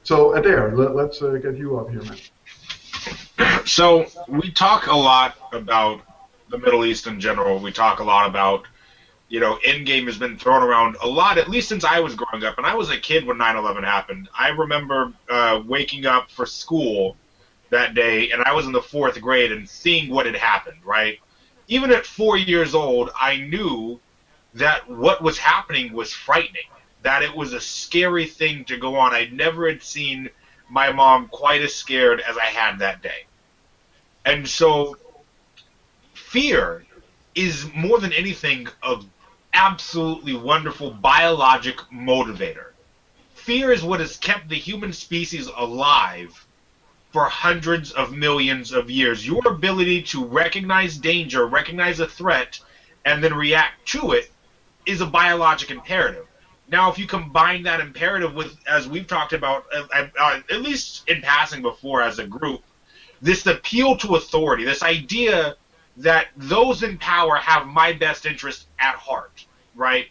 So Adair, let's get you up here, man. So we talk a lot about the Middle East in general. We talk a lot about, Endgame has been thrown around a lot, at least since I was growing up. And I was a kid when 9/11 happened. I remember waking up for school that day, and I was in the 4th grade and seeing what had happened, right? Even at 4 years old, I knew that what was happening was frightening, that it was a scary thing to go on. I never had seen my mom quite as scared as I had that day. And so fear is more than anything a absolutely wonderful biologic motivator. Fear is what has kept the human species alive for hundreds of millions of years. Your ability to recognize danger, recognize a threat, and then react to it is a biologic imperative. Now, if you combine that imperative with, as we've talked about, at least in passing before as a group, this appeal to authority, this idea that those in power have my best interest at heart, right,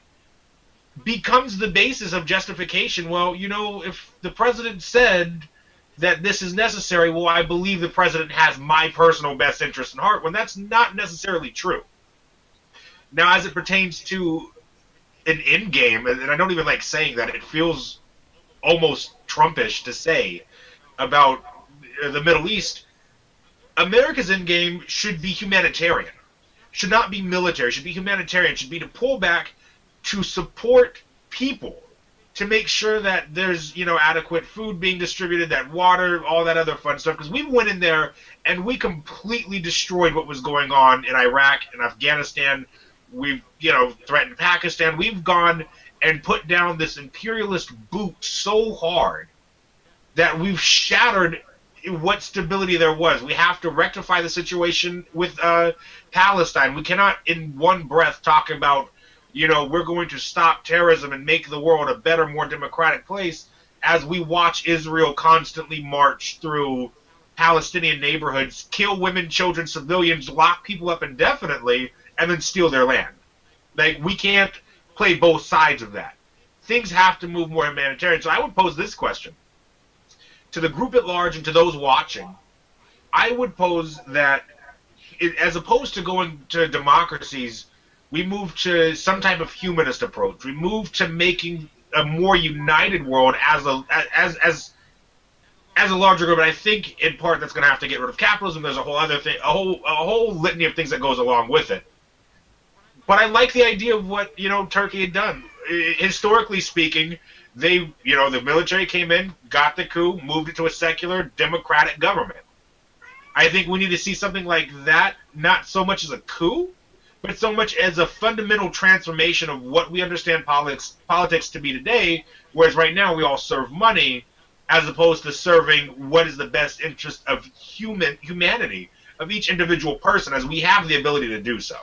becomes the basis of justification. Well, if the president said that this is necessary, well, I believe the president has my personal best interest in heart, when that's not necessarily true. Now, as it pertains to an Endgame, and I don't even like saying that, it feels almost Trumpish to say about the Middle East. America's Endgame should be humanitarian, should not be military, should be humanitarian, should be to pull back to support people, to make sure that there's, adequate food being distributed, that water, all that other fun stuff. Because we went in there and we completely destroyed what was going on in Iraq and Afghanistan. We've, threatened Pakistan. We've gone and put down this imperialist boot so hard that we've shattered what stability there was. We have to rectify the situation with Palestine. We cannot in one breath talk about, we're going to stop terrorism and make the world a better, more democratic place, as we watch Israel constantly march through Palestinian neighborhoods, kill women, children, civilians, lock people up indefinitely, and then steal their land. Like, we can't play both sides of that. Things have to move more humanitarian. So I would pose this question to the group at large and to those watching. I would pose that, as opposed to going to democracies, we move to some type of humanist approach. We move to making a more united world as a larger group. And I think in part that's going to have to get rid of capitalism. There's a whole other thing, a whole litany of things that goes along with it. But I like the idea of what Turkey had done. Historically speaking, they the military came in, got the coup, moved it to a secular democratic government. I think we need to see something like that, not so much as a coup, but so much as a fundamental transformation of what we understand politics to be today, whereas right now we all serve money as opposed to serving what is the best interest of humanity, of each individual person, as we have the ability to do so.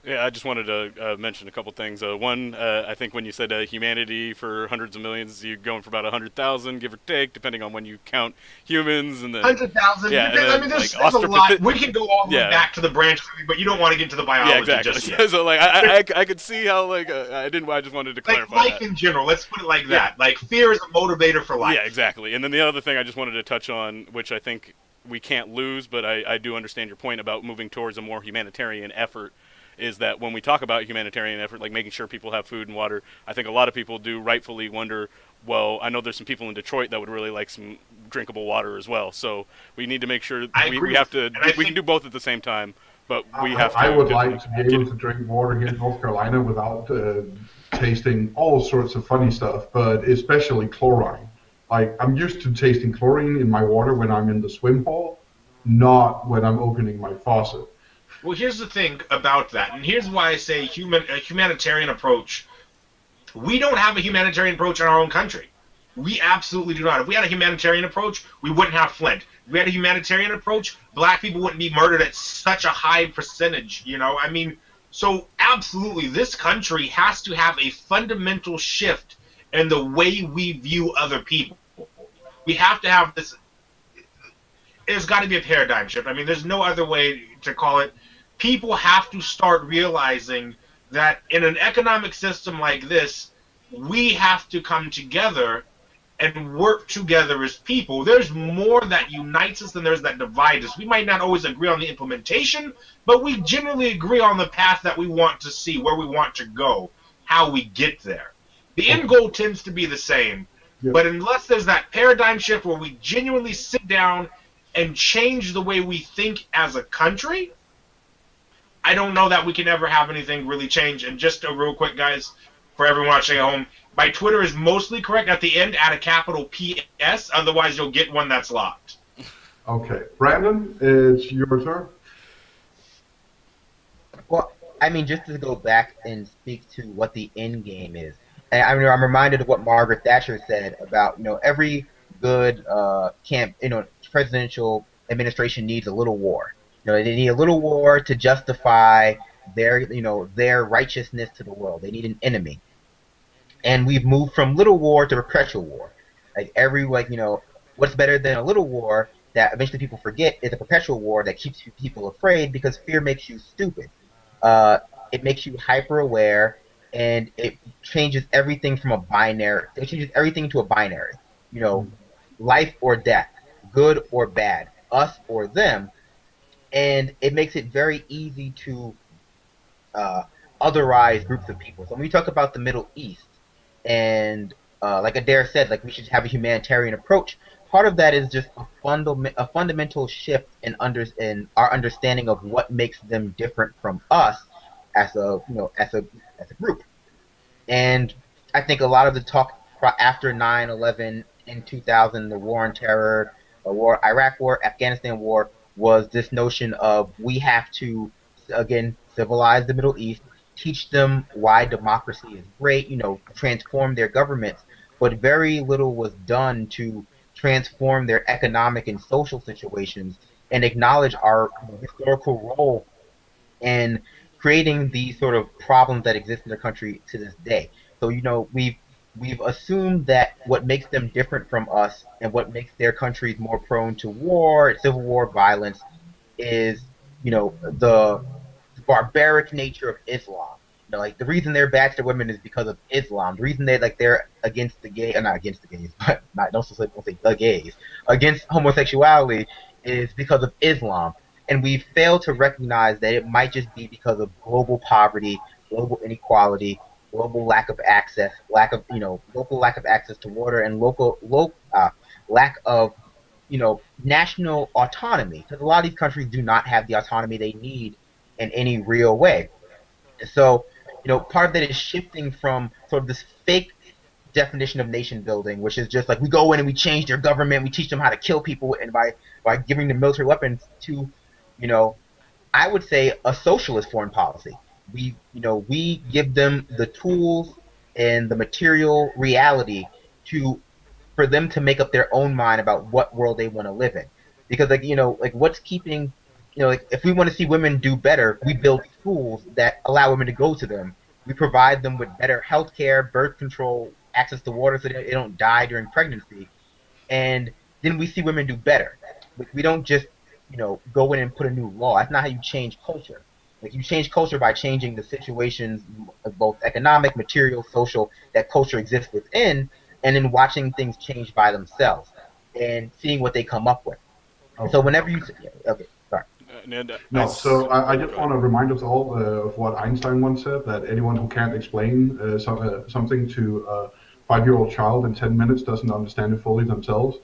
Yeah, I just wanted to mention a couple things. One, I think when you said humanity for hundreds of millions, you're going for about 100,000, give or take, depending on when you count humans. And then 100,000. Yeah, I mean, there's a lot. We can go all the way back to the branch, but you don't want to get into the biology. Yeah, exactly. Just yet. So I could see how I just wanted to clarify life that. in general. Let's put it like that. Like, fear is a motivator for life. Yeah, exactly. And then the other thing I just wanted to touch on, which I think we can't lose, but I do understand your point about moving towards a more humanitarian effort, is that when we talk about humanitarian effort, like making sure people have food and water, I think a lot of people do rightfully wonder, well, I know there's some people in Detroit that would really like some drinkable water as well. So we need to make sure we have to, we can do both at the same time, but we have to. I would like to be able to drink water here in North Carolina without tasting all sorts of funny stuff, but especially chlorine. Like, I'm used to tasting chlorine in my water when I'm in the swim hole, not when I'm opening my faucet. Well, here's the thing about that, and here's why I say a humanitarian approach. We don't have a humanitarian approach in our own country. We absolutely do not. If we had a humanitarian approach, we wouldn't have Flint. If we had a humanitarian approach, black people wouldn't be murdered at such a high percentage, I mean, so absolutely, this country has to have a fundamental shift in the way we view other people. We have to have this. There's got to be a paradigm shift. I mean, there's no other way to call it. People have to start realizing that in an economic system like this, we have to come together and work together as people. There's more that unites us than there's that divides us. We might not always agree on the implementation, but we generally agree on the path that we want to see, where we want to go, how we get there. The end goal tends to be the same, but unless there's that paradigm shift where we genuinely sit down and change the way we think as a country, I don't know that we can ever have anything really change. And just a real quick, guys, for everyone watching at home, my Twitter is mostly correct. At the end, add a capital PS. Otherwise, you'll get one that's locked. Okay. Brandon, it's your turn. Well, I mean, just to go back and speak to what the end game is. And I mean, I'm reminded of what Margaret Thatcher said about, every good presidential administration needs a little war. They need a little war to justify their righteousness to the world. They need an enemy. And we've moved from little war to perpetual war. What's better than a little war that eventually people forget is a perpetual war that keeps people afraid because fear makes you stupid. It makes you hyper aware, and it changes everything from a binary. It changes everything to a binary. Life or death, good or bad, us or them, and it makes it very easy to otherize groups of people. So when we talk about the Middle East, and like Adair said, we should have a humanitarian approach. Part of that is just a fundamental shift in our understanding of what makes them different from us as a group. And I think a lot of the talk after 9/11 in 2000, the war on terror, the Iraq war, Afghanistan war, was this notion of we have to again civilize the Middle East, teach them why democracy is great, transform their governments, but very little was done to transform their economic and social situations and acknowledge our historical role in creating these sort of problems that exist in the country to this day. So, we've assumed that what makes them different from us and what makes their countries more prone to war, civil war, violence is, the barbaric nature of Islam. The reason they're bad to women is because of Islam. The reason they're against the gay, not against the gays, but don't say the gays, against homosexuality is because of Islam. And we fail to recognize that it might just be because of global poverty, global inequality, global lack of access, local lack of access to water, and local lack of national autonomy. Because a lot of these countries do not have the autonomy they need in any real way. So, part of that is shifting from sort of this fake definition of nation building, which is just we go in and we change their government, we teach them how to kill people, and by giving them military weapons to, I would say a socialist foreign policy. We give them the tools and the material reality for them to make up their own mind about what world they want to live in. Because what's keeping if we want to see women do better, we build schools that allow women to go to them. We provide them with better health care, birth control, access to water so they don't die during pregnancy. And then we see women do better. We don't just, go in and put a new law. That's not how you change culture. You change culture by changing the situations, both economic, material, social, that culture exists within, and then watching things change by themselves and seeing what they come up with. Okay. So whenever you... Okay. No, so I just want to remind us all of what Einstein once said, that anyone who can't explain something to a 5-year-old child in 10 minutes doesn't understand it fully themselves.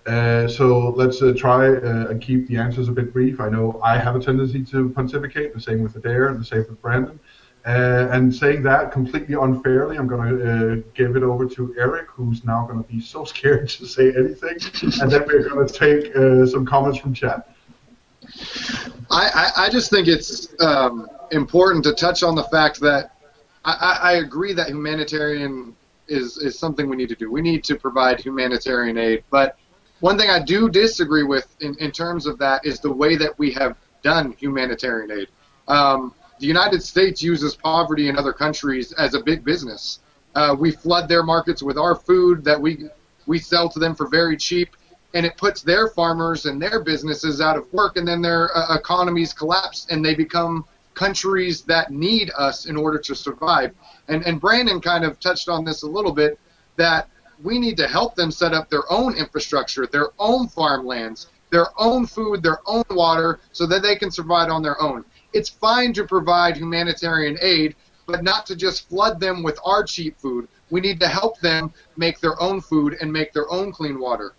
So let's try and keep the answers a bit brief. I know I have a tendency to pontificate, the same with Adair, and the same with Brandon. And saying that completely unfairly, I'm going to give it over to Eric, who's now going to be so scared to say anything. And then we're going to take some comments from chat. I just think it's important to touch on the fact that I agree that humanitarian is something we need to do. We need to provide humanitarian aid. But one thing I do disagree with in terms of that is the way that we have done humanitarian aid. The United States uses poverty in other countries as a big business. We flood their markets with our food that we sell to them for very cheap. And it puts their farmers and their businesses out of work, and then their economies collapse, and they become countries that need us in order to survive. And Brandon kind of touched on this a little bit, that we need to help them set up their own infrastructure, their own farmlands, their own food, their own water, so that they can survive on their own. It's fine to provide humanitarian aid, but not to just flood them with our cheap food. We need to help them make their own food and make their own clean water.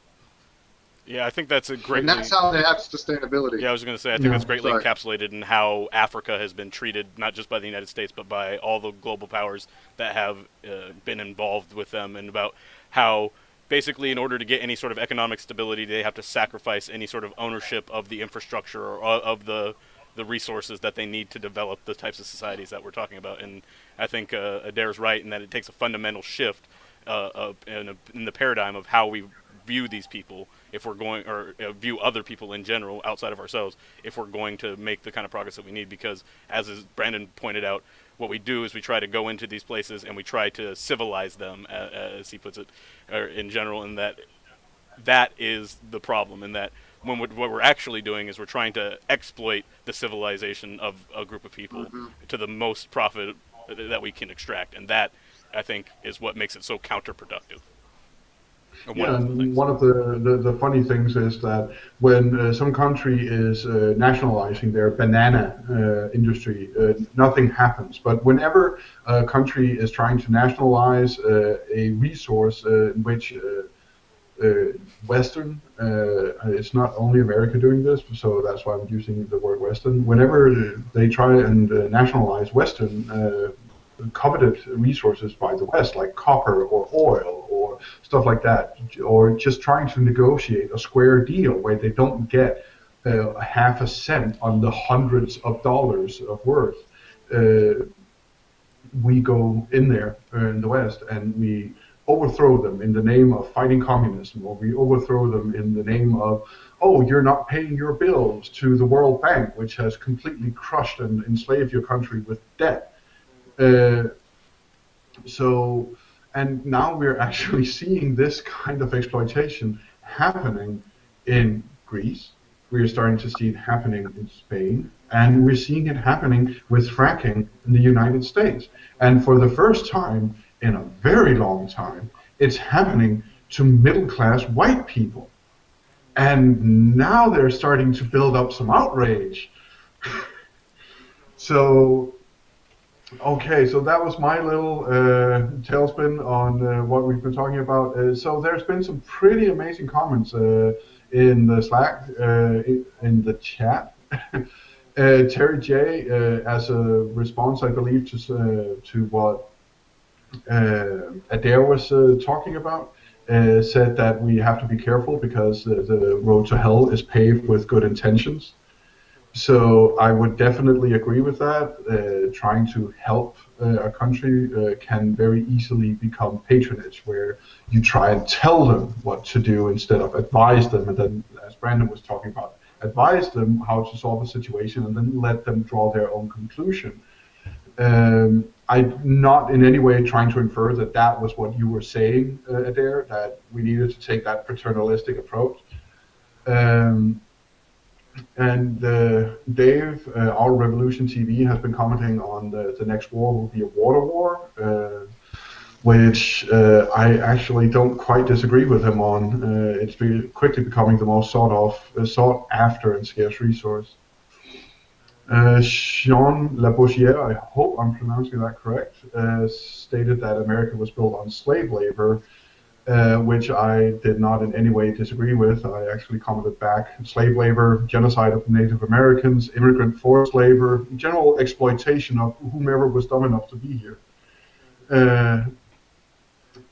Yeah, I think that's a great. And that's how they have sustainability. Yeah, I was going to say, I think that's greatly encapsulated in how Africa has been treated, not just by the United States, but by all the global powers that have been involved with them, and about how basically in order to get any sort of economic stability, they have to sacrifice any sort of ownership of the infrastructure or of the resources that they need to develop the types of societies that we're talking about. And I think Adair's right in that it takes a fundamental shift in the paradigm of how we view these people if we're going, or view other people in general outside of ourselves, if we're going to make the kind of progress that we need. Because as Brandon pointed out, what we do is we try to go into these places and we try to civilize them, as he puts it, or in general, and that is the problem. And that when what we're actually doing is we're trying to exploit the civilization of a group of people to the most profit that we can extract, and that, I think, is what makes it so counterproductive. One of the funny things is that when some country is nationalizing their banana industry, nothing happens. But whenever a country is trying to nationalize a resource in which Western, it's not only America doing this, so that's why I'm using the word Western. Whenever they try and nationalize Western coveted resources by the West, like copper or oil or stuff like that, or just trying to negotiate a square deal where they don't get half a cent on the hundreds of dollars of worth, we go in there in the West and we overthrow them in the name of fighting communism, or we overthrow them in the name of, oh, you're not paying your bills to the World Bank, which has completely crushed and enslaved your country with debt. And now we're actually seeing this kind of exploitation happening in Greece. We're starting to see it happening in Spain, and we're seeing it happening with fracking in the United States. And for the first time in a very long time, it's happening to middle-class white people. And now they're starting to build up some outrage. Okay, so that was my little tailspin on what we've been talking about. So there's been some pretty amazing comments in the Slack, in the chat. Terry J, as a response, I believe, to what Adair was talking about, said that we have to be careful because the road to hell is paved with good intentions. So I would definitely agree with that. Trying to help a country can very easily become patronage, where you try and tell them what to do instead of advise them, and then, as Brandon was talking about, advise them how to solve a situation and then let them draw their own conclusion. I'm not in any way trying to infer that that was what you were saying, Adair, that we needed to take that paternalistic approach. And Dave, Our Revolution TV, has been commenting on the next war will be a water war, which I actually don't quite disagree with him on. It's quickly becoming the most sought after and scarce resource. Sean Labouchiere, I hope I'm pronouncing that correct, stated that America was built on slave labor, which I did not in any way disagree with. I actually commented back: slave labor, genocide of Native Americans, immigrant forced labor, general exploitation of whomever was dumb enough to be here.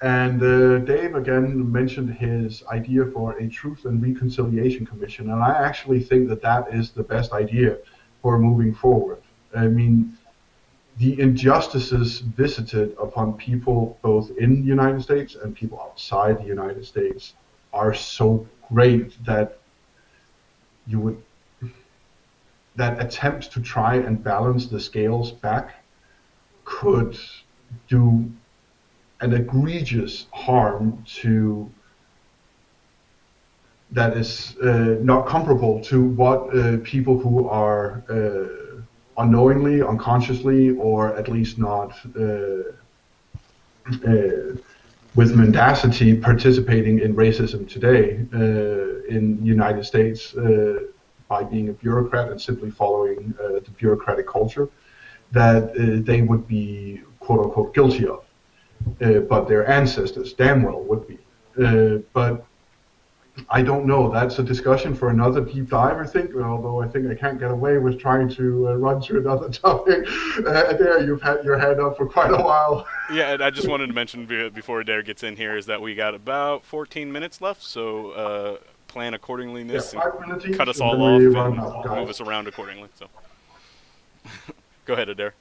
And Dave again mentioned his idea for a Truth and Reconciliation Commission, and I actually think that that is the best idea for moving forward. I mean, the injustices visited upon people both in the United States and people outside the United States are so great that that attempts to try and balance the scales back could do an egregious harm to that is not comparable to what people who are unknowingly, unconsciously, or at least not with mendacity participating in racism today in the United States by being a bureaucrat and simply following the bureaucratic culture that they would be quote unquote guilty of. But their ancestors damn well would be. But I don't know. That's a discussion for another deep dive, I think, although I think I can't get away with trying to run through another topic. Adair, you've had your hand up for quite a while. Yeah, and I just wanted to mention before Adair gets in here is that we got about 14 minutes left, so plan accordingly in this, Yeah, 5 minutes each, cut us and all then we off run and out, guys. move us around accordingly. So, go ahead, Adair.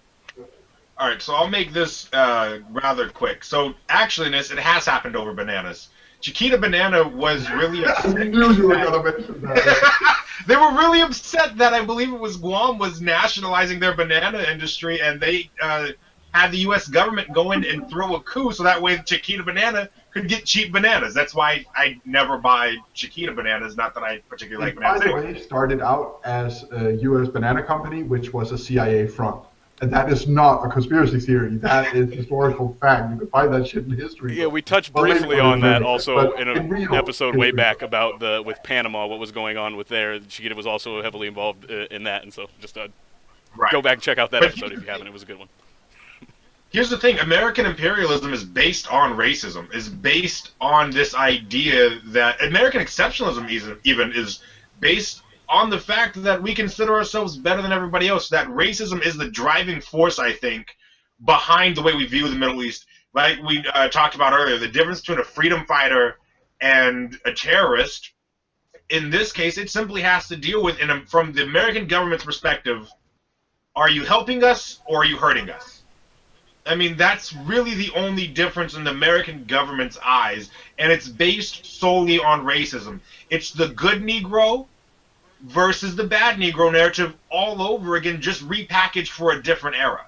All right, so I'll make this rather quick. So actually, Nis, it has happened over bananas. Chiquita Banana was really upset. I knew you were going to mention that. They were really upset that I believe it was Guam was nationalizing their banana industry, and they had the U.S. government go in and throw a coup so that way Chiquita Banana could get cheap bananas. That's why I never buy Chiquita bananas. Not that I particularly like bananas. By the way, started out as a U.S. banana company, which was a CIA front. And that is not a conspiracy theory. That is historical fact. You can find that shit in history. Yeah, we touched briefly on that also in an episode way back about with Panama, what was going on with there. Chiquita was also heavily involved in that, and so just go back and check out that episode if you haven't. It was a good one. Here's the thing. American imperialism is based on racism, is based on this idea that American exceptionalism even is based on the fact that we consider ourselves better than everybody else, that racism is the driving force, I think, behind the way we view the Middle East. Like we talked about earlier, the difference between a freedom fighter and a terrorist, in this case, it simply has to deal with, from the American government's perspective, are you helping us or are you hurting us? I mean, that's really the only difference in the American government's eyes, and it's based solely on racism. It's the good Negro versus the bad Negro narrative all over again, just repackaged for a different era.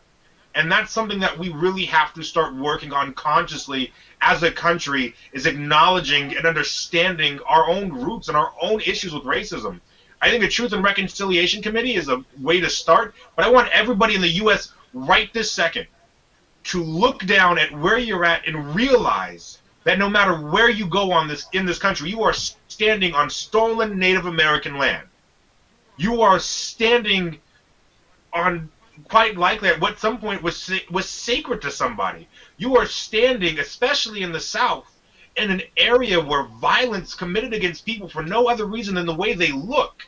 And that's something that we really have to start working on consciously as a country, is acknowledging and understanding our own roots and our own issues with racism. I think a Truth and Reconciliation Committee is a way to start, but I want everybody in the U.S. right this second to look down at where you're at and realize that no matter where you go in this country, you are standing on stolen Native American land. You are standing on, quite likely, at what some point was sacred to somebody. You are standing, especially in the South, in an area where violence committed against people for no other reason than the way they look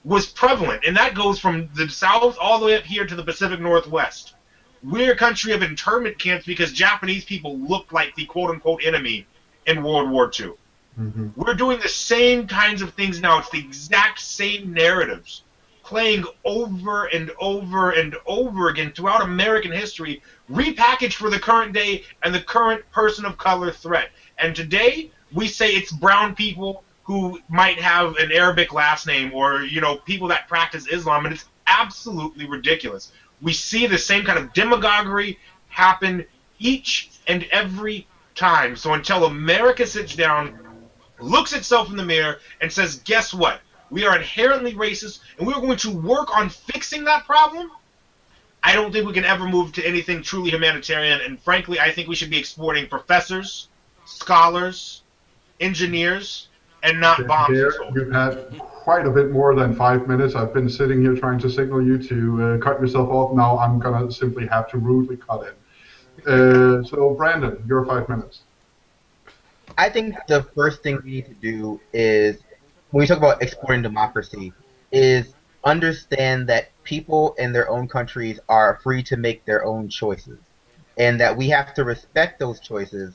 was prevalent. And that goes from the South all the way up here to the Pacific Northwest. We're a country of internment camps because Japanese people looked like the quote-unquote enemy in World War II. Mm-hmm. We're doing the same kinds of things now. It's the exact same narratives playing over and over and over again throughout American history, repackaged for the current day and the current person of color threat. And today, we say it's brown people who might have an Arabic last name, or, people that practice Islam, and it's absolutely ridiculous. We see the same kind of demagoguery happen each and every time. So until America sits down, looks itself in the mirror, and says, guess what? We are inherently racist, and we're going to work on fixing that problem, I don't think we can ever move to anything truly humanitarian. And frankly, I think we should be exporting professors, scholars, engineers, and not bombs. You've had quite a bit more than 5 minutes. I've been sitting here trying to signal you to cut yourself off. Now I'm going to simply have to rudely cut in. So, Brandon, your 5 minutes. I think the first thing we need to do is, when we talk about exporting democracy, is understand that people in their own countries are free to make their own choices, and that we have to respect those choices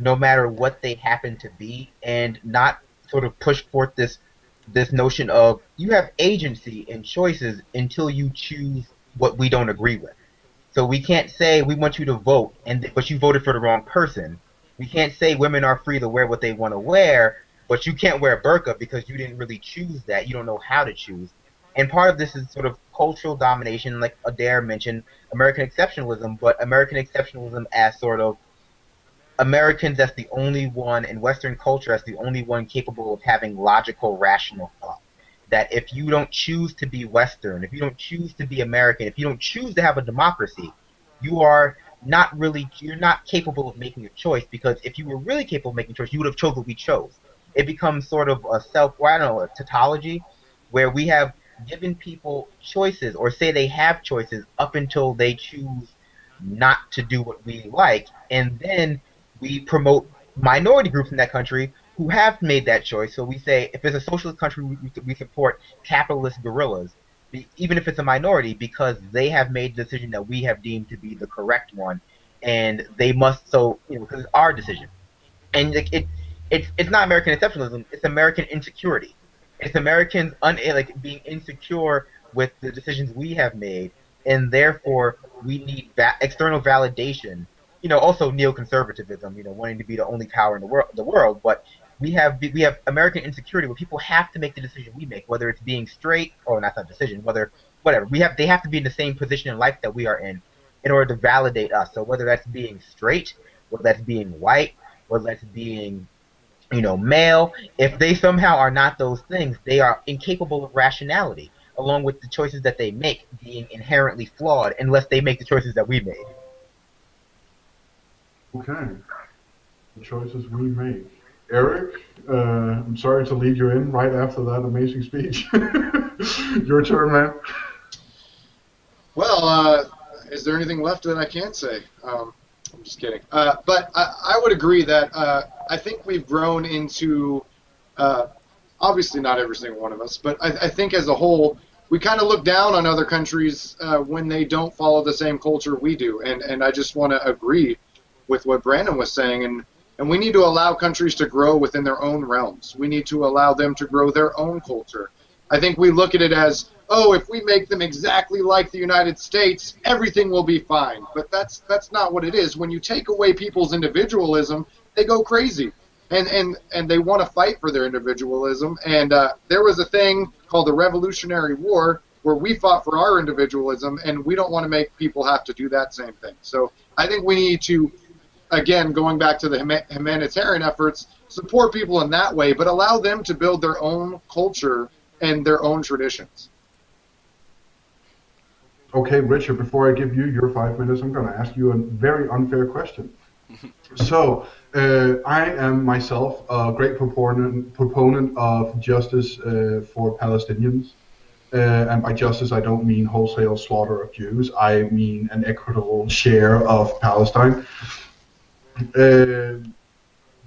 no matter what they happen to be, and not sort of push forth this notion of you have agency and choices until you choose what we don't agree with. So we can't say we want you to vote, but you voted for the wrong person. We can't say women are free to wear what they want to wear, but you can't wear a burqa because you didn't really choose that. You don't know how to choose. And part of this is sort of cultural domination, like Adair mentioned, American exceptionalism, but American exceptionalism as sort of Americans as the only one, in Western culture as the only one capable of having logical, rational thought. That if you don't choose to be Western, if you don't choose to be American, if you don't choose to have a democracy, you are you're not capable of making a choice, because if you were really capable of making a choice, you would have chose what we chose. It becomes sort of a I don't know, a tautology, where we have given people choices, or say they have choices up until they choose not to do what we like, and then we promote minority groups in that country who have made that choice. So we say, if it's a socialist country, we support capitalist guerrillas, even if it's a minority, because they have made the decision that we have deemed to be the correct one, and they must, so because it's our decision. And it's not American exceptionalism; it's American insecurity. It's Americans being insecure with the decisions we have made, and therefore we need external validation. Also neoconservatism. Wanting to be the only power in the world, but we have American insecurity, where people have to make the decision we make, whether it's being straight, or that's not a decision, whatever. They have to be in the same position in life that we are in order to validate us. So whether that's being straight, whether that's being white, whether that's being male, if they somehow are not those things, they are incapable of rationality, along with the choices that they make being inherently flawed, unless they make the choices that we made. Okay. The choices we make. Eric, I'm sorry to lead you in right after that amazing speech. Your turn, man. Well, is there anything left that I can't say? I'm just kidding. But I would agree that I think we've grown into, obviously not every single one of us, but I think as a whole, we kind of look down on other countries when they don't follow the same culture we do. And I just want to agree with what Brandon was saying. And we need to allow countries to grow within their own realms. We need to allow them to grow their own culture. I think we look at it as, oh, if we make them exactly like the United States, everything will be fine. But that's not what it is. When you take away people's individualism, they go crazy. And they want to fight for their individualism. And there was a thing called the Revolutionary War where we fought for our individualism, and we don't want to make people have to do that same thing. So I think we need to, again, going back to the humanitarian efforts, support people in that way, but allow them to build their own culture and their own traditions. Okay, Richard, before I give you your 5 minutes, I'm going to ask you a very unfair question. So, I am myself a great proponent of justice for Palestinians. And by justice, I don't mean wholesale slaughter of Jews. I mean an equitable share of Palestine.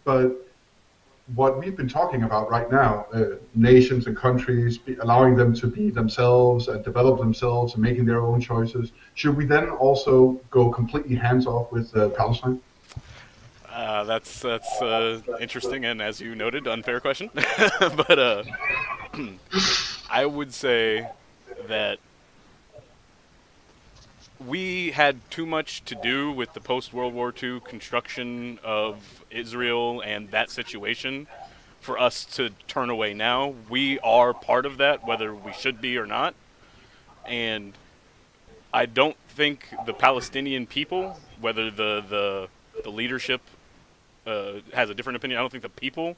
But what we've been talking about right now, nations and countries, allowing them to be themselves and develop themselves and making their own choices, should we then also go completely hands-off with Palestine? That's interesting, and as you noted, unfair question. But I would say that we had too much to do with the post-World War II construction of Israel and that situation for us to turn away now. We are part of that, whether we should be or not. And I don't think the Palestinian people, whether the leadership has a different opinion, I don't think the people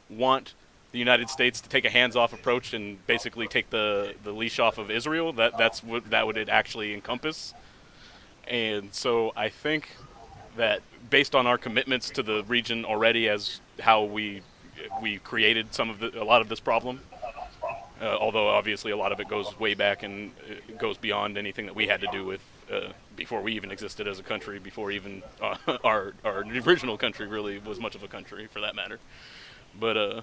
want the United States to take a hands-off approach and basically take the leash off of Israel. That's what that would actually encompass. And so I think that based on our commitments to the region already, as how we created a lot of this problem, although obviously a lot of it goes way back and it goes beyond anything that we had to do with before we even existed as a country, before even our original country really was much of a country for that matter. But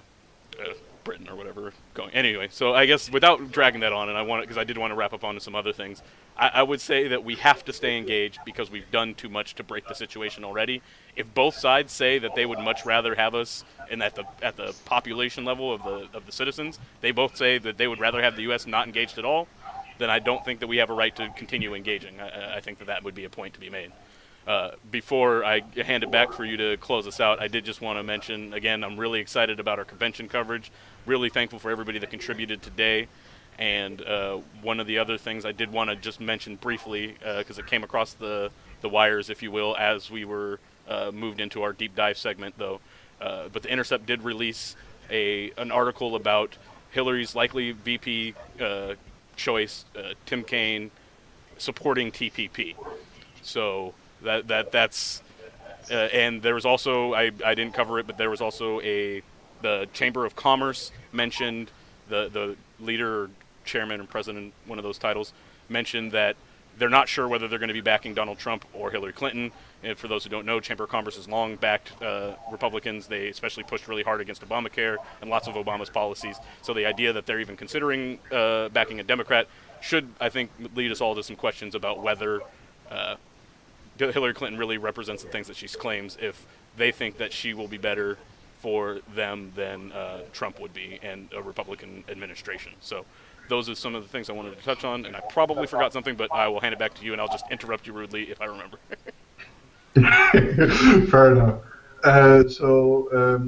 Britain or whatever going. Anyway, so I guess without dragging that on, and because I did want to wrap up onto some other things, I would say that we have to stay engaged because we've done too much to break the situation already. If both sides say that they would much rather have us, and at the population level of the citizens, they both say that they would rather have the U.S. not engaged at all, then I don't think that we have a right to continue engaging. I think that would be a point to be made. Before I hand it back for you to close us out, I did just want to mention, again, I'm really excited about our convention coverage. Really thankful for everybody that contributed today. And one of the other things I did want to just mention briefly, because it came across the wires, if you will, as we were moved into our deep dive segment, though. But The Intercept did release an article about Hillary's likely VP choice, Tim Kaine, supporting TPP. So That's and there was also I didn't cover it, but there was also the Chamber of Commerce mentioned the leader, or chairman, or president, one of those titles, mentioned that they're not sure whether they're going to be backing Donald Trump or Hillary Clinton. And for those who don't know, Chamber of Commerce has long backed Republicans. They especially pushed really hard against Obamacare and lots of Obama's policies. So the idea that they're even considering backing a Democrat should, I think, lead us all to some questions about whether Hillary Clinton really represents the things that she claims, if they think that she will be better for them than Trump would be and a Republican administration. So those are some of the things I wanted to touch on, and I probably forgot something, but I will hand it back to you, and I'll just interrupt you rudely if I remember. Fair enough.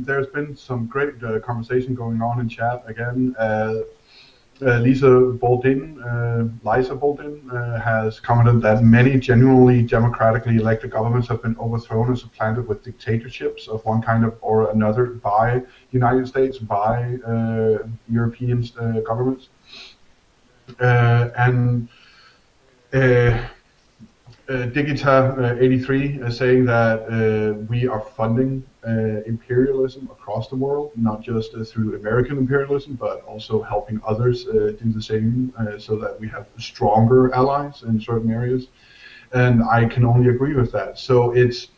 There's been some great conversation going on in chat again. Louisa Bolden has commented that many genuinely democratically elected governments have been overthrown and supplanted with dictatorships of one kind or another by United States, by European governments. Digita83 is saying that we are funding imperialism across the world, not just through American imperialism, but also helping others do the same, so that we have stronger allies in certain areas. And I can only agree with that. So it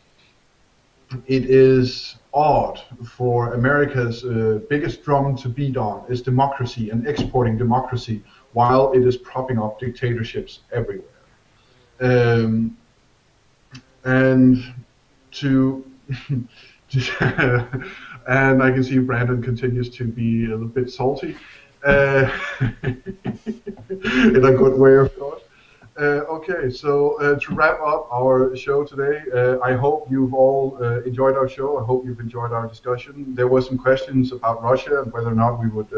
is odd for America's biggest drum to beat on is democracy and exporting democracy, while it is propping up dictatorships everywhere. And I can see Brandon continues to be a little bit salty, in a good way, of course. Okay, so to wrap up our show today, I hope you've all enjoyed our show. I hope you've enjoyed our discussion. There were some questions about Russia and whether or not we would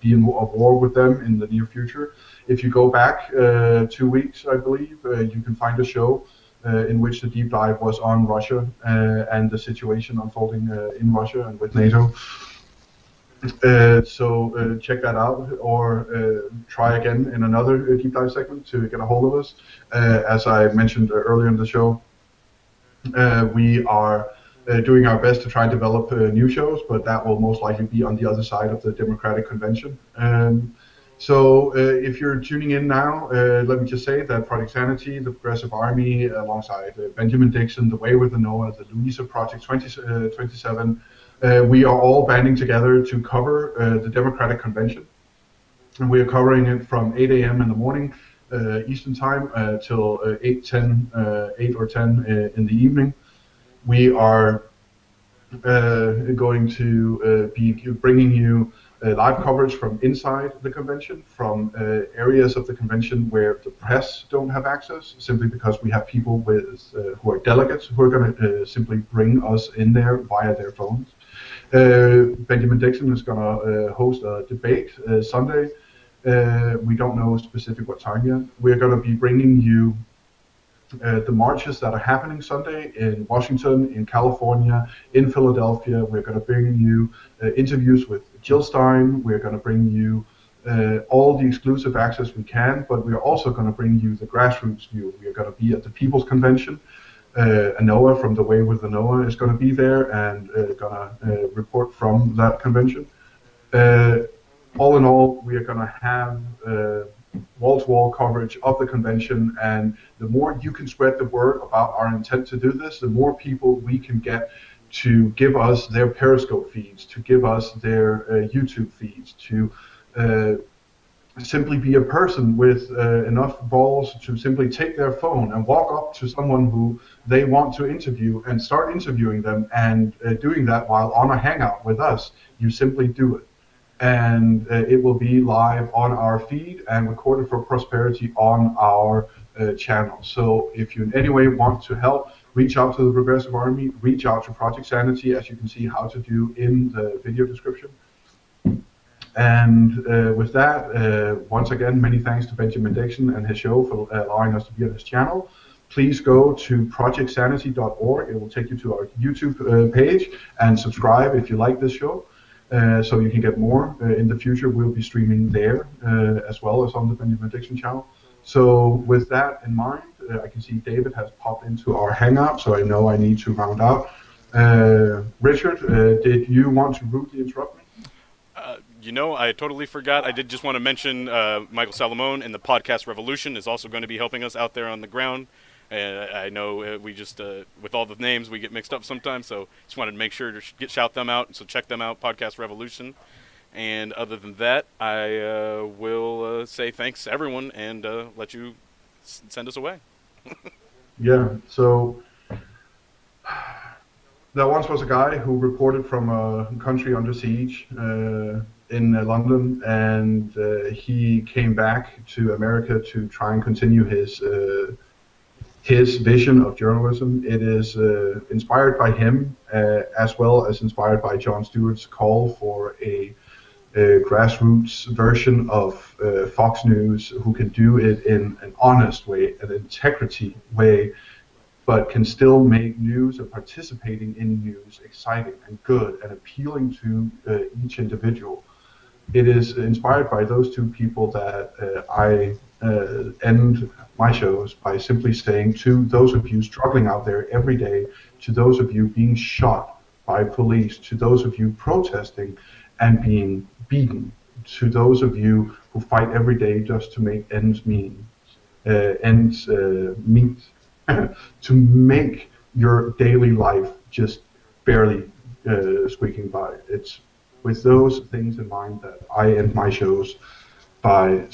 be in a war with them in the near future. If you go back 2 weeks, I believe, you can find a show in which the deep dive was on Russia and the situation unfolding in Russia and with NATO. So check that out, or try again in another deep dive segment to get a hold of us. As I mentioned earlier in the show, we are doing our best to try and develop new shows, but that will most likely be on the other side of the Democratic Convention. So if you're tuning in now, let me just say that Project Sanity, the Progressive Army, alongside Benjamin Dixon, the Way With Anoa, the Louisa Project 27, we are all banding together to cover the Democratic Convention. And we are covering it from 8 a.m. in the morning Eastern Time till 8 or 10 in the evening. We are going to be bringing you live coverage from inside the convention, from areas of the convention where the press don't have access, simply because we have people who are delegates who are going to simply bring us in there via their phones. Benjamin Dixon is going to host a debate Sunday. We don't know specific what time yet. We're going to be bringing you the marches that are happening Sunday in Washington, in California, in Philadelphia. We're going to bring you interviews with Jill Stein. We're going to bring you all the exclusive access we can, but we're also going to bring you the grassroots view. We're going to be at the People's Convention. Anoa from the Way With Anoa is going to be there and going to report from that convention. All in all, we are going to have wall-to-wall coverage of the convention, and the more you can spread the word about our intent to do this, the more people we can get to give us their Periscope feeds, to give us their YouTube feeds, to simply be a person with enough balls to simply take their phone and walk up to someone who they want to interview and start interviewing them, and doing that while on a hangout with us. You simply do it. And it will be live on our feed and recorded for prosperity on our channel. So if you in any way want to help, reach out to the Progressive Army, reach out to Project Sanity, as you can see how to do in the video description. And with that, once again, many thanks to Benjamin Dixon and his show for allowing us to be on his channel. Please go to projectsanity.org. It will take you to our YouTube page, and subscribe if you like this show. So you can get more. In the future, we'll be streaming there as well as on the Benjamin Dixon channel. So with that in mind, I can see David has popped into our hangout, so I know I need to round out. Richard, did you want to rudely interrupt me? I totally forgot. I did just want to mention Michael Salomon and the Podcast Revolution is also going to be helping us out there on the ground. I know we just, with all the names, we get mixed up sometimes, so just wanted to make sure to shout them out. So check them out, Podcast Revolution. And other than that, I will say thanks to everyone and let you send us away. Yeah, so there once was a guy who reported from a country under siege in London, and he came back to America to try and continue his vision of journalism. It is inspired by him, as well as inspired by Jon Stewart's call for a grassroots version of Fox News who can do it in an honest way, an integrity way, but can still make news and participating in news exciting and good and appealing to each individual. It is inspired by those two people that I end my shows by simply saying to those of you struggling out there every day, to those of you being shot by police, to those of you protesting and being beaten, to those of you who fight every day just to make ends meet, to make your daily life just barely squeaking by. It's with those things in mind that I end my shows by